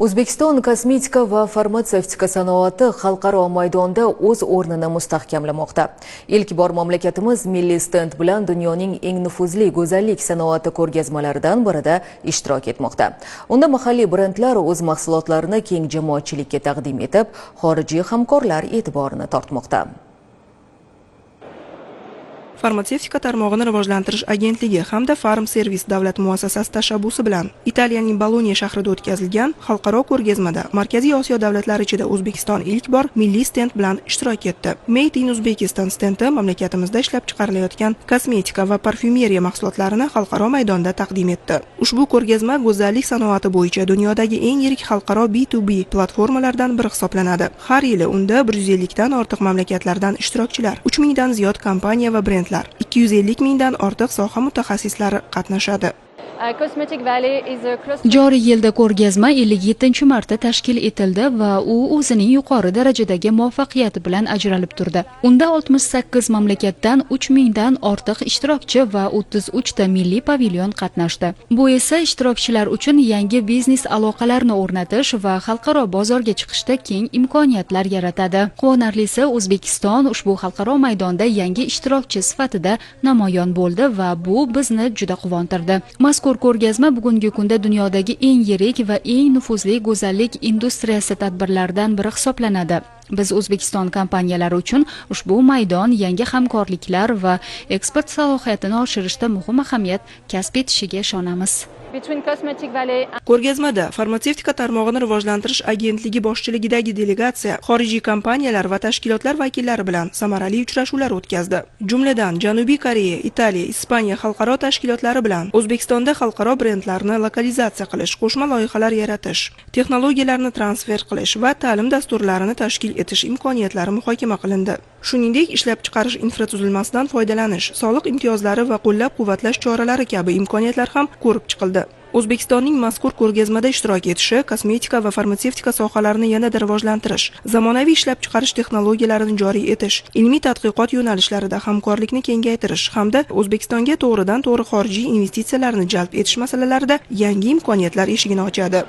O'zbekiston kosmetika va farmatsevtika sanoati xalqaro maydonda o'z o'rnini mustahkamlamoqda. Ilk bor mamlakatimiz milliy stend bilan dunyoning eng nufuzli go'zallik sanoati ko'rgazmalaridan birida ishtirok etmoqda. Unda mahalliy brendlar o'z mahsulotlarini keng jamoatchilikka taqdim etib, xorijiy hamkorlar e'tiborini tortmoqda. Farmatsevtika tarmog'ini rivojlantirish agentligi hamda Farm Servis davlat muassasasi tashabbusi bilan Italiyaning Boloniya shahrida o'tkazilgan xalqaro ko'rgazmada Markaziy Osiyo davlatlari ichida O'zbekiston ilk bor milliy stend bilan ishtirok etdi. Made in Uzbekistan stendi mamlakatimizda ishlab chiqarilayotgan kosmetika va parfyumeriya mahsulotlarini xalqaro maydonda taqdim etdi. Ushbu ko'rgazma go'zallik sanoati bo'yicha dunyodagi eng yirik xalqaro B2B platformalardan biri hisoblanadi. Har yili unda 150 dan ortiq mamlakatlardan ishtirokchilar, 3000 dan ziyod kompaniya va brend 250 mingdan ortiq soha mutaxassislari qatnashadi. Joriy yilda ko'rgazma 57-marta tashkil etildi va u o'zining yuqori darajadagi muvaffaqiyati bilan ajralib turdi. Unda 68 mamlakatdan 3000 dan ortiq ishtirokchi va 33 ta milliy pavilyon qatnashdi. Bu esa ishtirokchilar uchun yangi biznes aloqalarini o'rnatish va xalqaro bozorga chiqishda keng imkoniyatlar yaratadi. Quvonarlisi, O'zbekiston ushbu xalqaro maydonda yangi ishtirokchi sifatida namoyon bo'ldi va bu bizni juda quvontirdi. Mazkur ko'rgazma bugungi kunda dunyodagi eng yirik va eng nufuzli go'zallik industriyasi tadbirlaridan biri hisoblanadi. Biz O'zbekiston kompaniyalari uchun ushbu maydon yangi hamkorliklar va eksport salohiyatini oshirishda muhim ahamiyat kasb etishiga ishonamiz. Ko'rgazmada farmatsevtika tarmog'ini rivojlantirish agentligi boshchiligidagi delegatsiya xorijiy kompaniyalar va tashkilotlar vakillari bilan samarali uchrashuvlar o'tkazdi. Jumladan Janubiy Koreya, Italiya, Ispaniya xalqaro tashkilotlari bilan O'zbekistonda xalqaro brendlarni lokalizatsiya qilish, qo'shma loyihalar yaratish, texnologiyalarni transfer qilish va ta'lim dasturlarini tashkil etish imkoniyatlari muhokama qilindi. Shuningdek, ishlab chiqarish infratuzilmasidan foydalanish, soliq imtiyozlari va qo'llab-quvvatlash choralari kabi imkoniyatlar ham ko'rib chiqildi. O'zbekistonning mazkur ko'rgazmada ishtirok etishi kosmetika va farmatsevtika sohalarini yanada rivojlantirish, zamonaviy ishlab chiqarish texnologiyalarini joriy etish, ilmiy tadqiqot yo'nalishlarida hamkorlikni kengaytirish hamda O'zbekistonga to'g'ridan-to'g'ri xorijiy investitsiyalarni jalb etish masalalarida yangi imkoniyatlar eshigini ochadi.